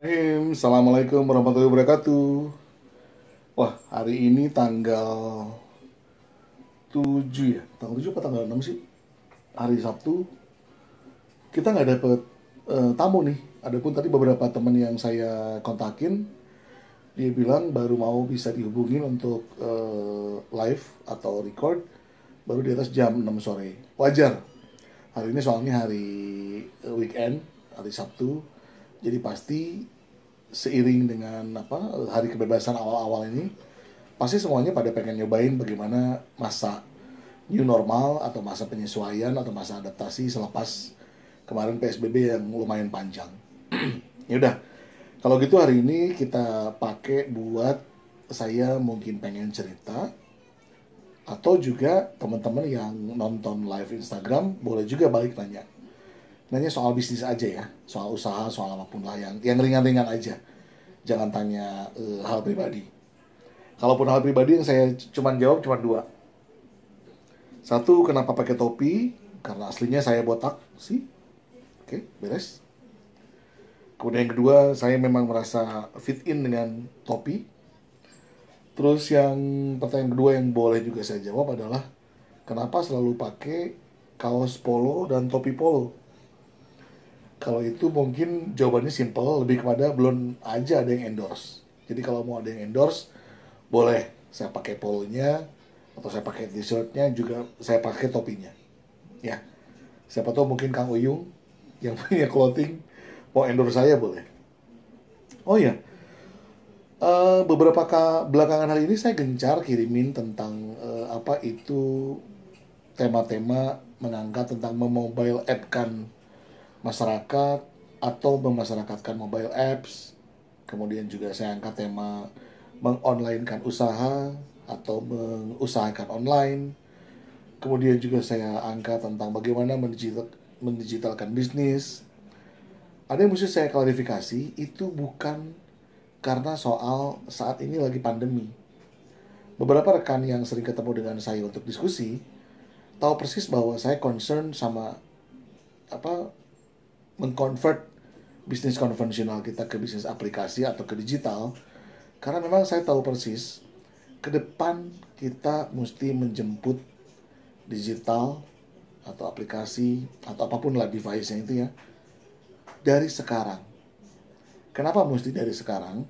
Assalamualaikum warahmatullahi wabarakatuh. Wah, hari ini tanggal 7 ya? Tanggal 7 apa tanggal 6 sih? Hari Sabtu. Kita nggak dapet tamu nih. Adapun tadi beberapa teman yang saya kontakin, dia bilang baru mau bisa dihubungin untuk live atau record baru di atas jam 6 sore. Wajar. Hari ini soalnya hari weekend, hari Sabtu. Jadi pasti seiring dengan hari kebebasan awal-awal ini, pasti semuanya pada pengen nyobain bagaimana masa new normal atau masa penyesuaian atau masa adaptasi selepas kemarin PSBB yang lumayan panjang. Ya udah, kalau gitu hari ini kita pakai buat saya mungkin pengen cerita, atau juga teman-teman yang nonton live Instagram boleh juga balik nanya soal bisnis aja ya, soal usaha, soal apapun lah yang ringan-ringan aja. Jangan tanya hal pribadi. Kalaupun hal pribadi yang saya cuman jawab cuma dua. Satu, kenapa pakai topi? Karena aslinya saya botak sih. Oke, beres. Kemudian yang kedua, saya memang merasa fit in dengan topi. Terus yang pertanyaan kedua yang boleh juga saya jawab adalah kenapa selalu pakai kaos polo dan topi polo? Kalau itu mungkin jawabannya simple, lebih kepada belum aja ada yang endorse. Jadi kalau mau ada yang endorse, boleh saya pakai polonya atau saya pakai t-shirtnya, juga saya pakai topinya. Ya, siapa tahu mungkin Kang Uyung yang punya clothing mau endorse saya, boleh. Oh ya, beberapa belakangan hari ini saya gencar kirimin tentang apa itu tema-tema mengangkat tentang memobile app kan masyarakat atau memasyarakatkan mobile apps. Kemudian juga saya angkat tema mengonlinekan usaha atau mengusahakan online. Kemudian juga saya angkat tentang bagaimana mendigitalkan bisnis. Ada yang mesti saya klarifikasi, itu bukan karena soal saat ini lagi pandemi. Beberapa rekan yang sering ketemu dengan saya untuk diskusi tahu persis bahwa saya concern sama apa mengconvert bisnis konvensional kita ke bisnis aplikasi atau ke digital, karena memang saya tahu persis ke depan kita mesti menjemput digital atau aplikasi atau apapun lah device-nya itu ya dari sekarang. Kenapa mesti dari sekarang?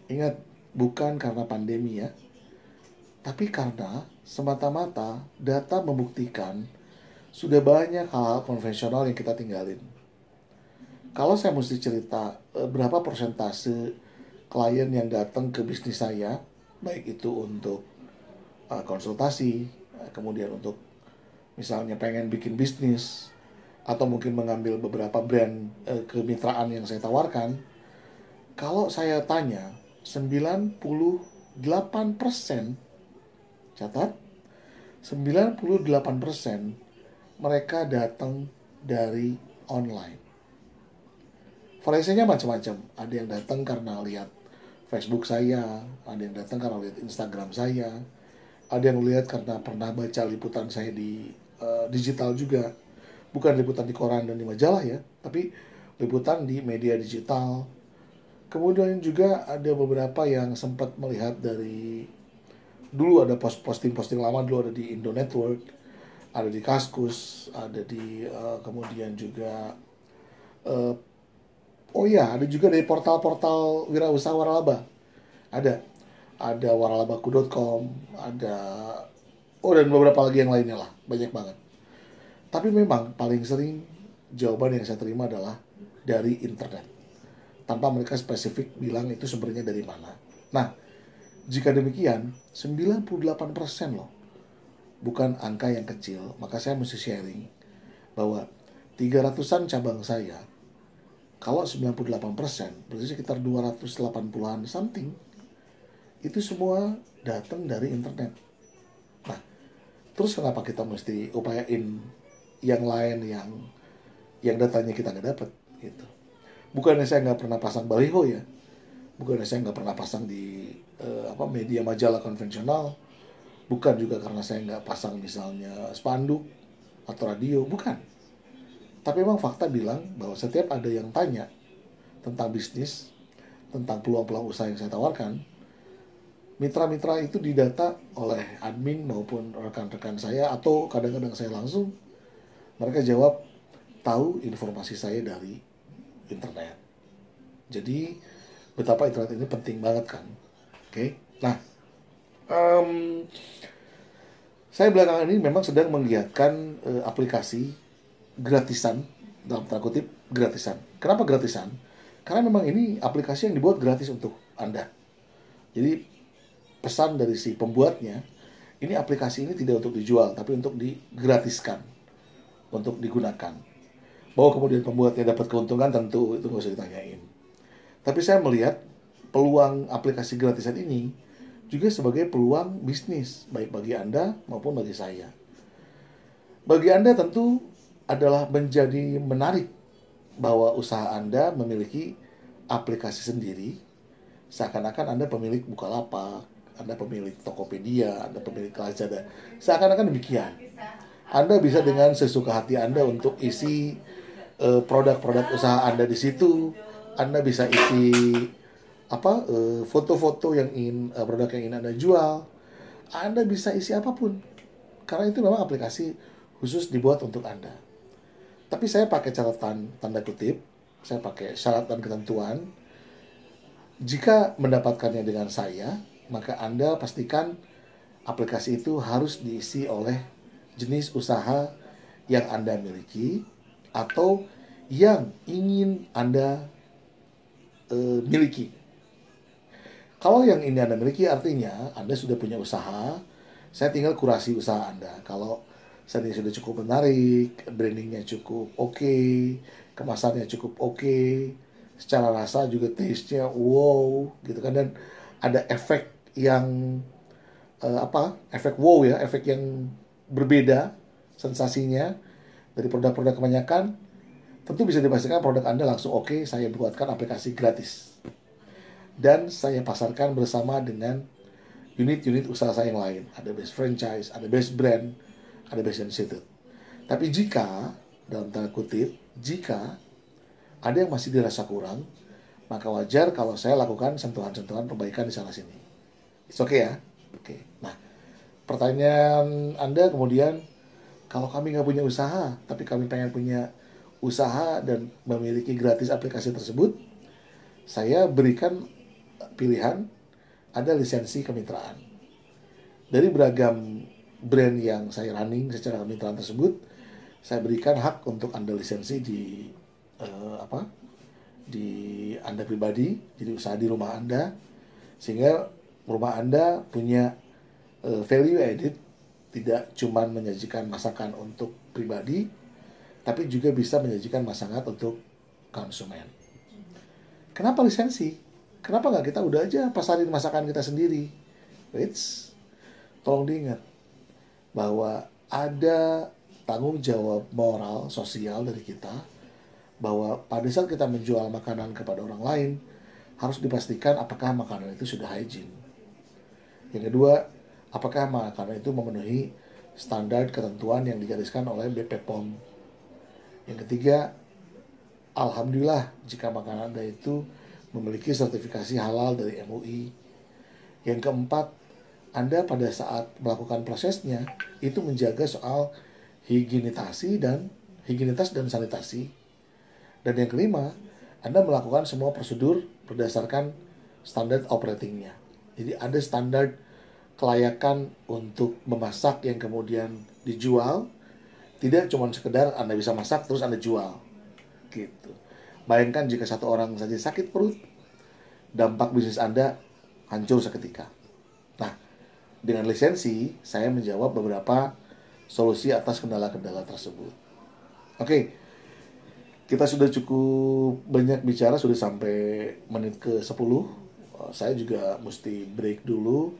Ingat, bukan karena pandemi ya, tapi karena semata-mata data membuktikan sudah banyak hal konvensional yang kita tinggalin. Kalau saya mesti cerita berapa persentase klien yang datang ke bisnis saya, baik itu untuk konsultasi, kemudian untuk misalnya pengen bikin bisnis, atau mungkin mengambil beberapa brand kemitraan yang saya tawarkan, kalau saya tanya 98%, catat, 98% mereka datang dari online. Variasinya macam-macam. Ada yang datang karena lihat Facebook saya, ada yang datang karena lihat Instagram saya, ada yang lihat karena pernah baca liputan saya di digital juga. Bukan liputan di koran dan di majalah ya, tapi liputan di media digital. Kemudian juga ada beberapa yang sempat melihat dari dulu, ada posting-posting lama dulu, ada di Indo Network, ada di Kaskus, ada di kemudian juga uh, oh iya, ada juga dari portal-portal wirausaha waralaba. Ada waralabaku.com, ada dan beberapa lagi yang lainnya lah, banyak banget. Tapi memang paling sering jawaban yang saya terima adalah dari internet, tanpa mereka spesifik bilang itu sumbernya dari mana. Nah, jika demikian, 98% loh, bukan angka yang kecil. Maka saya mesti sharing bahwa 300-an cabang saya, kalau 98%, berarti sekitar 280-an something, itu semua datang dari internet. Nah, terus kenapa kita mesti upayain yang lain yang datanya kita nggak dapat gitu? Bukannya saya nggak pernah pasang baliho ya, bukannya saya nggak pernah pasang di media majalah konvensional, bukan juga karena saya nggak pasang misalnya spanduk atau radio, bukan. Tapi memang fakta bilang bahwa setiap ada yang tanya tentang bisnis, tentang peluang-peluang usaha yang saya tawarkan, mitra-mitra itu didata oleh admin maupun rekan-rekan saya, atau kadang-kadang saya langsung. Mereka jawab, tahu informasi saya dari internet. Jadi betapa internet ini penting banget kan. Oke. Nah, saya belakangan ini memang sedang menggiatkan aplikasi gratisan, dalam tanda kutip gratisan. Kenapa gratisan? Karena memang ini aplikasi yang dibuat gratis untuk Anda. Jadi pesan dari si pembuatnya, ini aplikasi ini tidak untuk dijual, tapi untuk digratiskan, untuk digunakan. Bahwa kemudian pembuatnya dapat keuntungan, tentu itu nggak usah ditanyain. Tapi saya melihat peluang aplikasi gratisan ini juga sebagai peluang bisnis, baik bagi Anda maupun bagi saya. Bagi Anda tentu adalah menjadi menarik bahwa usaha Anda memiliki aplikasi sendiri, seakan-akan Anda pemilik Bukalapak, Anda pemilik Tokopedia, Anda pemilik Lazada, seakan-akan demikian. Anda bisa dengan sesuka hati Anda untuk isi produk-produk usaha Anda di situ. Anda bisa isi foto-foto yang ingin produk yang ingin Anda jual. Anda bisa isi apapun, karena itu memang aplikasi khusus dibuat untuk Anda. Tapi saya pakai catatan tanda kutip, saya pakai syarat dan ketentuan. Jika mendapatkannya dengan saya, maka Anda pastikan aplikasi itu harus diisi oleh jenis usaha yang Anda miliki atau yang ingin Anda miliki. Kalau yang ini Anda miliki artinya Anda sudah punya usaha, saya tinggal kurasi usaha Anda. Kalau saat ini sudah cukup menarik, brandingnya cukup oke, kemasannya cukup oke, secara rasa juga taste-nya wow gitu kan, dan ada efek yang efek wow ya, efek yang berbeda sensasinya dari produk-produk kebanyakan. Tentu bisa dipastikan produk Anda langsung oke, saya buatkan aplikasi gratis dan saya pasarkan bersama dengan unit-unit usaha saya yang lain. Ada base franchise, ada base brand, ada base institute. Tapi jika, dalam tanda kutip, jika ada yang masih dirasa kurang, maka wajar kalau saya lakukan sentuhan-sentuhan perbaikan di sana sini. It's okay ya? Oke. Nah, pertanyaan Anda kemudian, kalau kami nggak punya usaha, tapi kami pengen punya usaha dan memiliki gratis aplikasi tersebut, saya berikan pilihan, ada lisensi kemitraan. Dari beragam brand yang saya running secara kemitraan tersebut, saya berikan hak untuk Anda lisensi di di Anda pribadi, jadi usaha di rumah Anda, sehingga rumah Anda punya value added, tidak cuma menyajikan masakan untuk pribadi, tapi juga bisa menyajikan masakan untuk konsumen. Kenapa lisensi? Kenapa nggak kita udah aja pasarin masakan kita sendiri? Tolong diingat bahwa ada tanggung jawab moral, sosial dari kita, bahwa pada saat kita menjual makanan kepada orang lain, harus dipastikan apakah makanan itu sudah hygiene. Yang kedua, apakah makanan itu memenuhi standar ketentuan yang digariskan oleh BP POM. Yang ketiga, alhamdulillah jika makanan Anda itu memiliki sertifikasi halal dari MUI. Yang keempat, Anda pada saat melakukan prosesnya itu menjaga soal higienitas dan sanitasi. Dan yang kelima, Anda melakukan semua prosedur berdasarkan standar operatingnya. Jadi ada standar kelayakan untuk memasak yang kemudian dijual, tidak cuma sekedar Anda bisa masak terus Anda jual. Gitu. Bayangkan jika satu orang saja sakit perut, dampak bisnis Anda hancur seketika. Nah, dengan lisensi, saya menjawab beberapa solusi atas kendala-kendala tersebut. Oke, kita sudah cukup banyak bicara, sudah sampai menit ke 10. Saya juga mesti break dulu.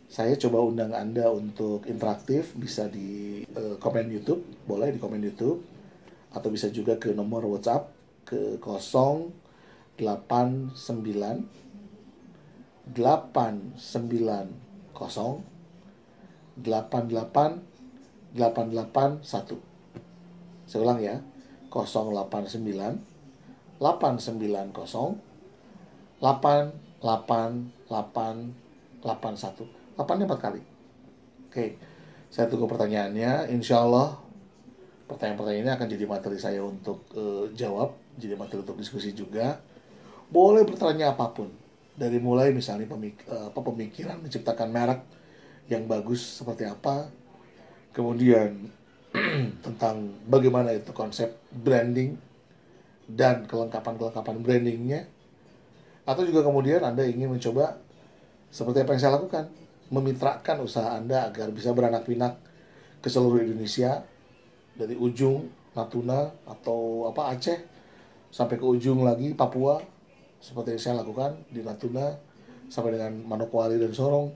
Saya coba undang Anda untuk interaktif, bisa di komen YouTube, boleh di komen YouTube, atau bisa juga ke nomor WhatsApp ke 089 89 88 881. Saya ulang ya, 089 890 8, 8, 8, 8, 1. 8-nya 4 kali. Oke, saya tunggu pertanyaannya. Insya Allah pertanyaan-pertanyaan ini akan jadi materi saya untuk jawab, jadi materi untuk diskusi juga. Boleh bertanya apapun, dari mulai misalnya pemikiran menciptakan merek yang bagus seperti apa, kemudian tentang bagaimana itu konsep branding dan kelengkapan-kelengkapan brandingnya, atau juga kemudian Anda ingin mencoba seperti apa yang saya lakukan, memitrakan usaha Anda agar bisa beranak pinak ke seluruh Indonesia, dari ujung Natuna atau Aceh sampai ke ujung lagi Papua, seperti yang saya lakukan di Natuna sampai dengan Manokwari dan Sorong.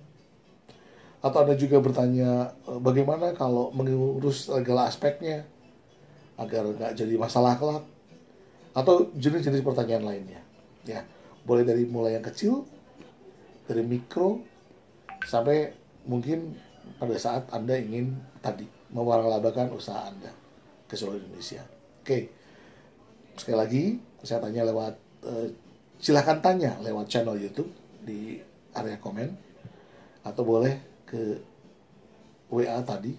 Atau Anda juga bertanya bagaimana kalau mengurus segala aspeknya agar nggak jadi masalah kelak, atau jenis-jenis pertanyaan lainnya. Ya, boleh dari mulai yang kecil, dari mikro sampai mungkin pada saat Anda ingin tadi mewaralaba usaha Anda ke seluruh Indonesia. Oke, sekali lagi saya tanya lewat silahkan tanya lewat channel YouTube di area komen, atau boleh ke WA tadi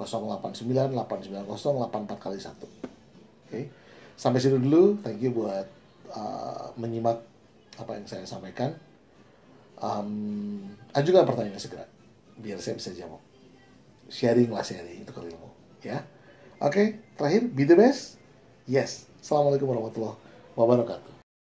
08989084 kali 1. Oke, sampai sini dulu. Thank you buat menyimak apa yang saya sampaikan. Ajukan pertanyaan segera biar saya bisa jawab. Sharing itu ke ilmu, ya. Oke, terakhir, be the best. Yes. Assalamualaikum warahmatullahi wabarakatuh.